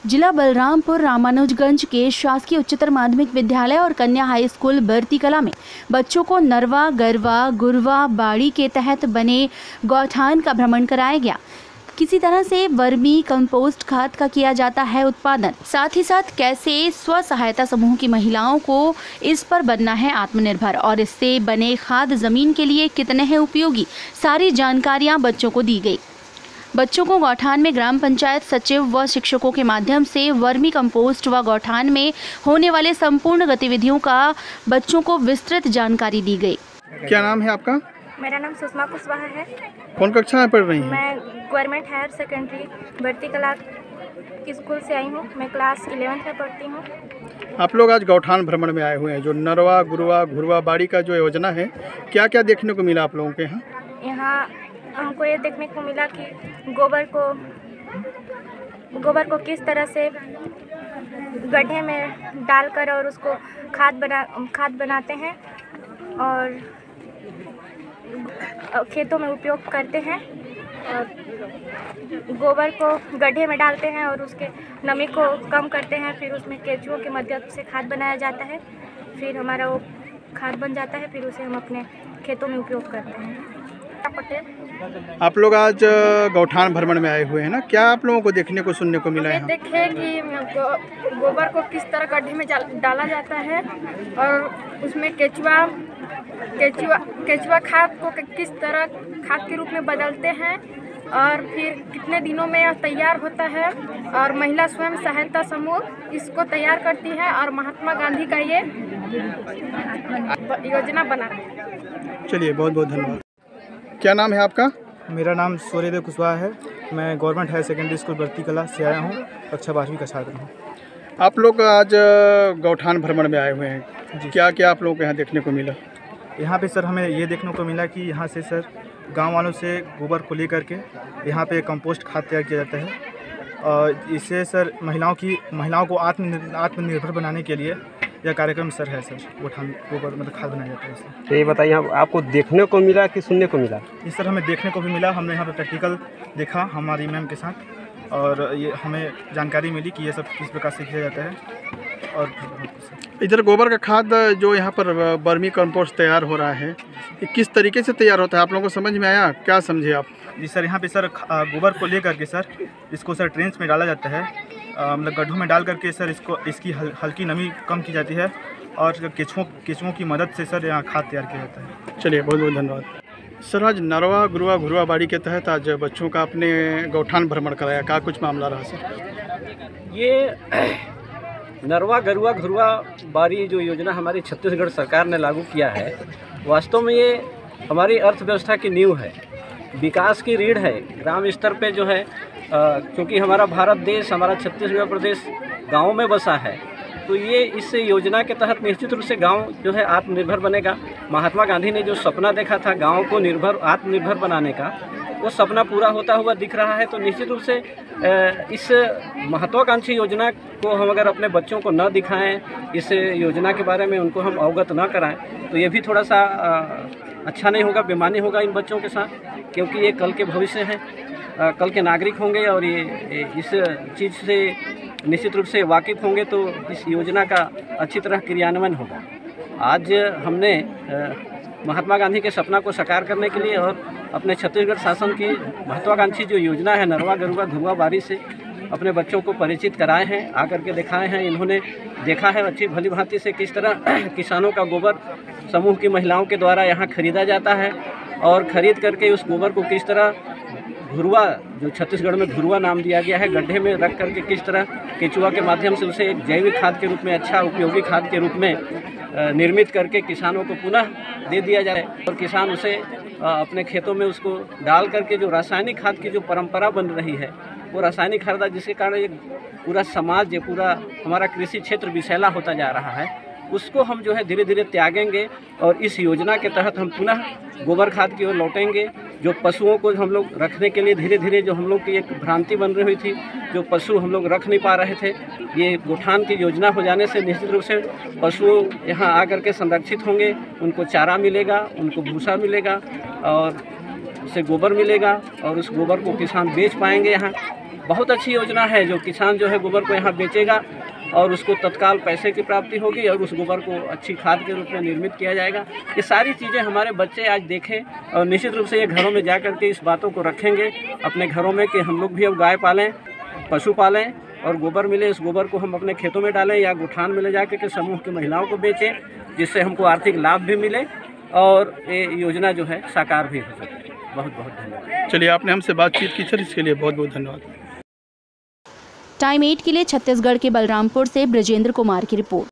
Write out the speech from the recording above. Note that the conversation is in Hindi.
जिला बलरामपुर रामानुजगंज के शासकीय उच्चतर माध्यमिक विद्यालय और कन्या हाई स्कूल बरती कला में बच्चों को नरवा गरवा गुरवा बाड़ी के तहत बने गौठान का भ्रमण कराया गया। किसी तरह से वर्मी कंपोस्ट खाद का किया जाता है उत्पादन, साथ ही साथ कैसे स्व सहायता समूह की महिलाओं को इस पर बनना है आत्मनिर्भर और इससे बने खाद जमीन के लिए कितने हैं उपयोगी, सारी जानकारियां बच्चों को दी गई। बच्चों को गौठान में ग्राम पंचायत सचिव व शिक्षकों के माध्यम से वर्मी कंपोस्ट व गौठान में होने वाले संपूर्ण गतिविधियों का बच्चों को विस्तृत जानकारी दी गई। क्या नाम है आपका? मेरा नाम सुषमा कुशवाहा है। कौन कक्षा में पढ़ रही हैं? मैं गवर्नमेंट हायर सेकेंडरी बरती कला स्कूल से आई हूँ। मैं क्लास 11th में पढ़ती हूँ। आप लोग आज गौठान भ्रमण में आए हुए हैं। जो नरवा गुरवा घुरवा बाड़ी का जो योजना है, क्या क्या देखने को मिला आप लोगों के यहाँ? यहाँ हमको ये देखने को मिला कि गोबर को किस तरह से गड्ढे में डालकर और उसको खाद बनाते हैं और खेतों में उपयोग करते हैं। और गोबर को गड्ढे में डालते हैं और उसके नमी को कम करते हैं, फिर उसमें केंचुओं के मदद से खाद बनाया जाता है, फिर हमारा वो खाद बन जाता है, फिर उसे हम अपने खेतों में उपयोग करते हैं। आप लोग आज गौठान भ्रमण में आए हुए हैं ना, क्या आप लोगों को देखने को सुनने को मिला है? देखे कि गोबर को किस तरह गड्ढे में डाला जाता है और उसमें केचुआ खाद को किस तरह खाद के रूप में बदलते हैं और फिर कितने दिनों में यह तैयार होता है और महिला स्वयं सहायता समूह इसको तैयार करती है और महात्मा गांधी का ये योजना बना। चलिए, बहुत बहुत धन्यवाद। क्या नाम है आपका? मेरा नाम सूर्यदेव कुशवाहा है। मैं गवर्नमेंट हायर सेकेंडरी स्कूल बरती कला से आया हूँ। कक्षा 12वीं का छात्र हूँ। आप लोग आज गौठान भ्रमण में आए हुए हैं, क्या क्या आप लोगों को यहाँ देखने को मिला? यहाँ पे सर हमें ये देखने को मिला कि यहाँ से सर गांव वालों से गोबर को लेकर के यहाँ पे कंपोस्ट खाद तैयार किया जाता है और इससे सर महिलाओं को आत्मनिर्भर बनाने के लिए यह कार्यक्रम सर है। सर गौठान गोबर मतलब खाद बनाया जाता है इससे। तो ये बताइए, आपको देखने को मिला कि सुनने को मिला? इस सर हमें देखने को भी मिला। हमने यहाँ पे प्रैक्टिकल देखा हमारी मैम के साथ और ये हमें जानकारी मिली कि ये सब किस प्रकार से किया जाता है। और इधर गोबर का खाद जो यहाँ पर वर्मी कंपोस्ट तैयार हो रहा है, ये किस तरीके से तैयार होता है, आप लोगों को समझ में आया? क्या समझे आप? जी सर, यहाँ पे सर गोबर को लेकर के सर इसको सर ट्रेंच में डाला जाता है, मतलब गड्ढों में डाल करके सर इसकी हल्की नमी कम की जाती है और केंचुओं की मदद से सर यहाँ खाद तैयार किया जाता है। चलिए, बहुत बहुत धन्यवाद। सर, आज नरवा गुरवा घुरवा बाड़ी के तहत आज बच्चों का अपने गौठान भ्रमण कराया, क्या कुछ मामला रहा सर? ये नरवा गरुआ घुरवा बाड़ी जो योजना हमारी छत्तीसगढ़ सरकार ने लागू किया है, वास्तव में ये हमारी अर्थव्यवस्था की नींव है, विकास की रीढ़ है। ग्राम स्तर पे जो है, क्योंकि हमारा भारत देश, हमारा छत्तीसगढ़ प्रदेश गाँव में बसा है, तो ये इस योजना के तहत निश्चित रूप से गांव जो है आत्मनिर्भर बनेगा। महात्मा गांधी ने जो सपना देखा था गांव को आत्मनिर्भर बनाने का, वो सपना पूरा होता हुआ दिख रहा है। तो निश्चित रूप से इस महत्वाकांक्षी योजना को हम अगर अपने बच्चों को न दिखाएं, इस योजना के बारे में उनको हम अवगत न कराएं, तो ये भी थोड़ा सा अच्छा नहीं होगा, बेईमानी होगा इन बच्चों के साथ, क्योंकि ये कल के भविष्य हैं, कल के नागरिक होंगे और ये इस चीज़ से निश्चित रूप से वाकिफ़ होंगे तो इस योजना का अच्छी तरह क्रियान्वयन होगा। आज हमने महात्मा गांधी के सपना को साकार करने के लिए और अपने छत्तीसगढ़ शासन की महत्वाकांक्षी जो योजना है नरवा गरुआ घुरवा बाड़ी से अपने बच्चों को परिचित कराए हैं, आकर के दिखाए हैं। इन्होंने देखा है अच्छी भली भांति से किस तरह किसानों का गोबर समूह की महिलाओं के द्वारा यहाँ खरीदा जाता है और ख़रीद करके उस गोबर को किस तरह घुरवा, जो छत्तीसगढ़ में घुरवा नाम दिया गया है, गड्ढे में रख करके किस तरह केंचुआ के माध्यम से उसे एक जैविक खाद के रूप में, अच्छा उपयोगी खाद के रूप में निर्मित करके किसानों को पुनः दे दिया जाए और किसान उसे अपने खेतों में उसको डाल करके जो रासायनिक खाद की जो परंपरा बन रही है, वो रासायनिक खाद जिसके कारण ये पूरा समाज, ये पूरा हमारा कृषि क्षेत्र विषैला होता जा रहा है, उसको हम जो है धीरे धीरे त्यागेंगे और इस योजना के तहत हम पुनः गोबर खाद की ओर लौटेंगे। जो पशुओं को हम लोग रखने के लिए धीरे धीरे जो हम लोग की एक भ्रांति बन रही हुई थी, जो पशु हम लोग रख नहीं पा रहे थे, ये गौठान की योजना हो जाने से निश्चित रूप से पशु यहाँ आकर के संरक्षित होंगे, उनको चारा मिलेगा, उनको भूसा मिलेगा और उससे गोबर मिलेगा और उस गोबर को किसान बेच पाएंगे यहाँ बहुत अच्छी योजना है। जो किसान जो है गोबर को यहाँ बेचेगा और उसको तत्काल पैसे की प्राप्ति होगी और उस गोबर को अच्छी खाद के रूप में निर्मित किया जाएगा। ये सारी चीज़ें हमारे बच्चे आज देखें और निश्चित रूप से ये घरों में जा कर के इस बातों को रखेंगे अपने घरों में कि हम लोग भी अब गाय पालें, पशु पालें और गोबर मिले, इस गोबर को हम अपने खेतों में डालें या गुठान में ले जा के समूह की महिलाओं को बेचें, जिससे हमको आर्थिक लाभ भी मिले और ये योजना जो है साकार भी हो सके। बहुत बहुत धन्यवाद। चलिए, आपने हमसे बातचीत की सर, इसके लिए बहुत बहुत धन्यवाद। टाइम 8 के लिए छत्तीसगढ़ के बलरामपुर से ब्रजेंद्र कुमार की रिपोर्ट।